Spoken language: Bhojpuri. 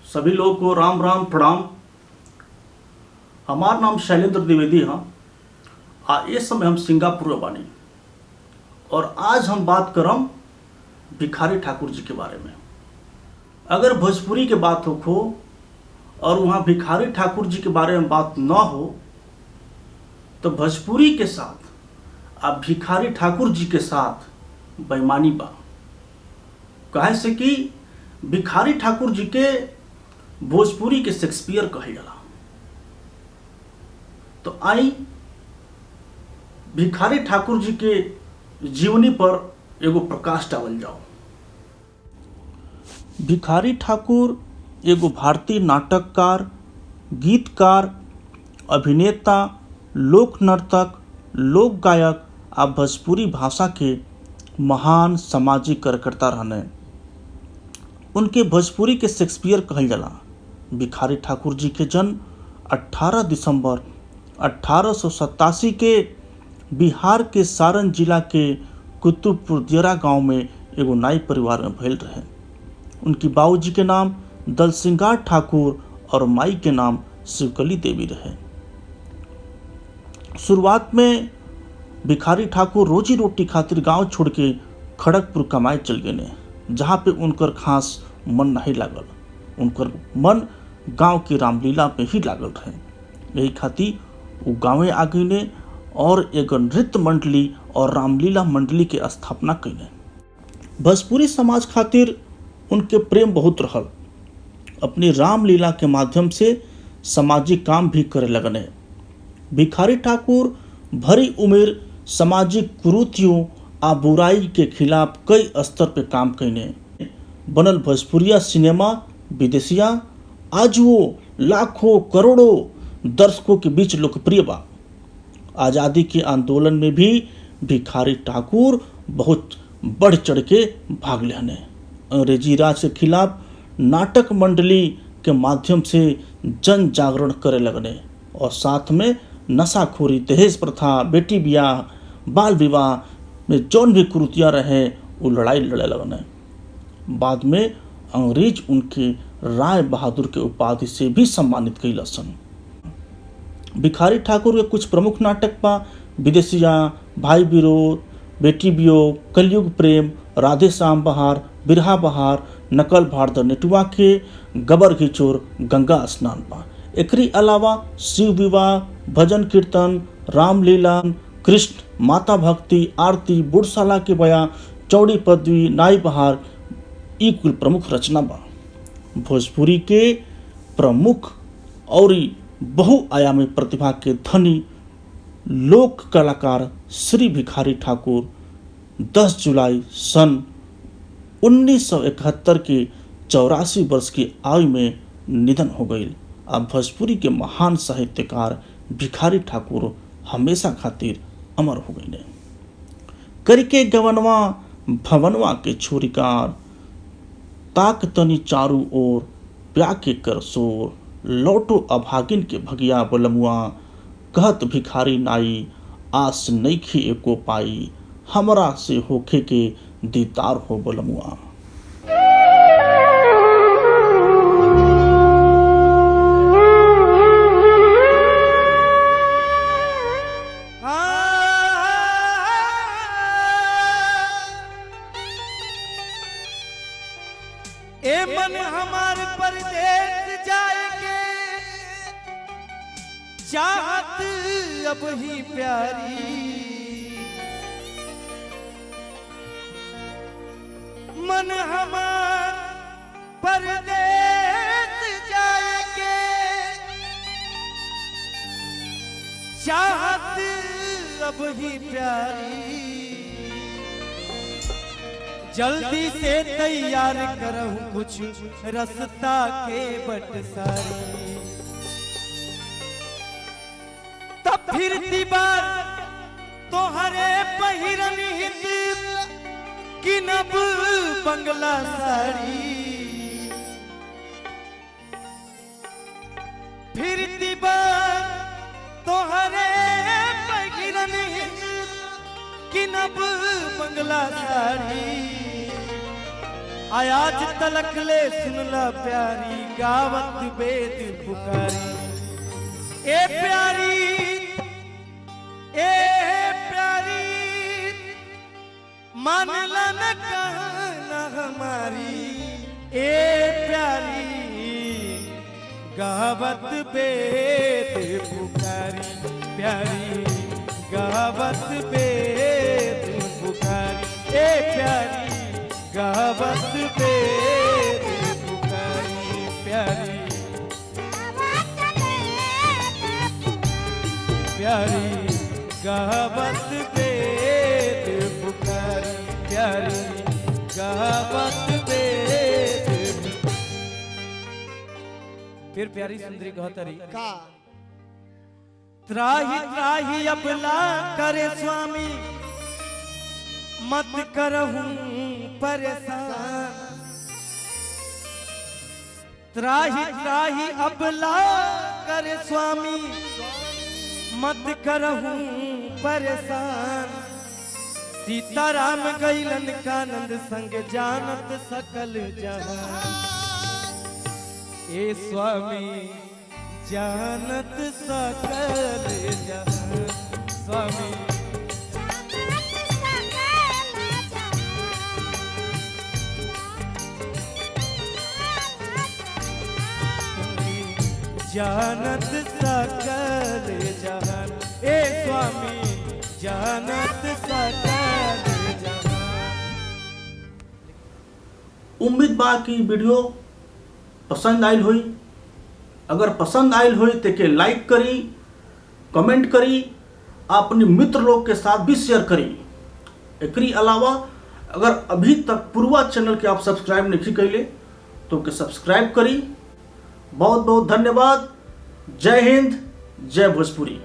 सभी लोगों को राम राम प्रणाम। हमार नाम शैलेंद्र द्विवेदी है। इस समय हम सिंगापुर में बानी और आज हम बात करम भिखारी ठाकुर जी के बारे में। अगर भोजपुरी के बात हो और वहाँ भिखारी ठाकुर जी के बारे में बात न हो तो भोजपुरी के साथ अब भिखारी ठाकुर जी के साथ बेईमानी बा। कहे से कि भिखारी ठाकुर जी के भोजपुरी के शेक्सपियर कहल जाला। तो आई भिखारी ठाकुर जी के जीवनी पर एगो प्रकाश डालल जाओ। भिखारी ठाकुर एगो भारतीय नाटककार, गीतकार, अभिनेता, लोक नर्तक, लोक गायक आ भोजपुरी भाषा के महान सामाजिक कार्यकर्ता रहने। उनके भोजपुरी के शेक्सपियर कहल जाला। भिखारी ठाकुर जी के जन्म 18 दिसंबर 1887 के बिहार के सारण जिला के कुतुबपुर दियरा गांव में एगो नाई परिवार में भइल रहे। उनकी बाबूजी के नाम दलसिंगार ठाकुर और माई के नाम शिवकली देवी रहे। शुरुआत में भिखारी ठाकुर रोजी रोटी खातिर गांव छोड़ के खड़गपुर कमाए चल गए, जहाँ पे उनकर खास मन नहीं लागल। उनकर मन गांव के रामलीला में ही लागल रहे। यही खातिर वो गाँवे आ गए और एक नृत्य मंडली और रामलीला मंडली के स्थापना कैले। भोजपुरी समाज खातिर उनके प्रेम बहुत रहल। अपनी रामलीला के माध्यम से सामाजिक काम भी करे लगने। भिखारी ठाकुर भरी उम्र सामाजिक कुरीतियों आ बुराई के खिलाफ कई स्तर पे काम कैने। बनल भोजपुरिया सिनेमा विदेशिया आज वो लाखों करोड़ों दर्शकों के बीच लोकप्रिय बा। आज़ादी के आंदोलन में भी भिखारी ठाकुर बहुत बढ़ चढ़ के भाग लेने। अंग्रेजी राज के खिलाफ नाटक मंडली के माध्यम से जन जागरण करे लगने और साथ में नशाखोरी, दहेज प्रथा, बेटी ब्याह, बाल विवाह में जौन भी कुरीतियाँ रहे वो लड़ाई लड़े लगने। बाद में अंग्रेज उनके राय बहादुर के उपाधि से भी सम्मानित कई सन। भिखारी ठाकुर के कुछ प्रमुख नाटक बा विदेशिया, भाई विरोध, बेटी वियोग, कलयुग प्रेम, राधे श्याम बहार, बिरहा बहार, नकल भारत नेटुआ के, गबर घिचोर, गंगा स्नान बा। एकरी अलावा शिव विवाह, भजन कीर्तन, रामलीला, कृष्ण, माता भक्ति, आरती, बुढ़शाला के बया, चौड़ी पदवी, नाई बहार ई कुल प्रमुख रचना बा। भोजपुरी के प्रमुख और बहुआयामी प्रतिभा के धनी लोक कलाकार श्री भिखारी ठाकुर 10 जुलाई सन 1971 के 84 वर्ष की आयु में निधन हो गई। अब भोजपुरी के महान साहित्यकार भिखारी ठाकुर हमेशा खातिर अमर हो गई। करके गवनवा भवनवा के छोरिकार, ताक तनी चारू ओर प्या के कर सोर, लौटो अभागिन के भगिया बलमुआ, कहत भिखारी नाई, आस नईखी एको पाई, हमरा से होखे के दीदार हो बलमुआ। ए मन हमार परदेस जाएगे, चाहत अब ही प्यारी, मन हमार परदेस जाएगे, चाहत अब ही प्यारी, जल्दी से तैयार करहूं कुछ रस्ता के बटसारी, तब फिर दीवार तोहरे पहिरन हित कि नब बंगला साड़ी, फिर दीवार तोहरे पहिरन हित कि नब बंगला साड़ी, आयाज तलक ले सुनला प्यारी गावत वेद पुकारी ए प्यारी मान लन कहना हमारी ए प्यारी गावत वेद पुकारी प्यारी गावत वेद पुकारी ए प्यारी गावत वेद पुकारी प्यारी प्यारी गावत वेद पुकारी प्यारी गावत वेद। फिर प्यारी सुंदरी कहतरी का त्राही त्राही अबला करे स्वामी मत करहूं परेशान त्राही त्राही अबला करे स्वामी मत करहूं परेशान सीताराम गैलन कानंद संग जानत सकल जहान ए स्वामी जानत सकल जहान स्वामी जानत सकल जहान ए स्वामी जानत सकल जहान। उम्मीद बा कि वीडियो पसंद आयल हुई। अगर पसंद आयल हुई तो के लाइक करी, कमेंट करी, अपने मित्र लोग के साथ भी शेयर करी। एकरी अलावा अगर अभी तक पूर्वा चैनल के आप सब्सक्राइब नहीं कैले तो के सब्सक्राइब करी। बहुत बहुत धन्यवाद। जय हिंद, जय भोजपुरी।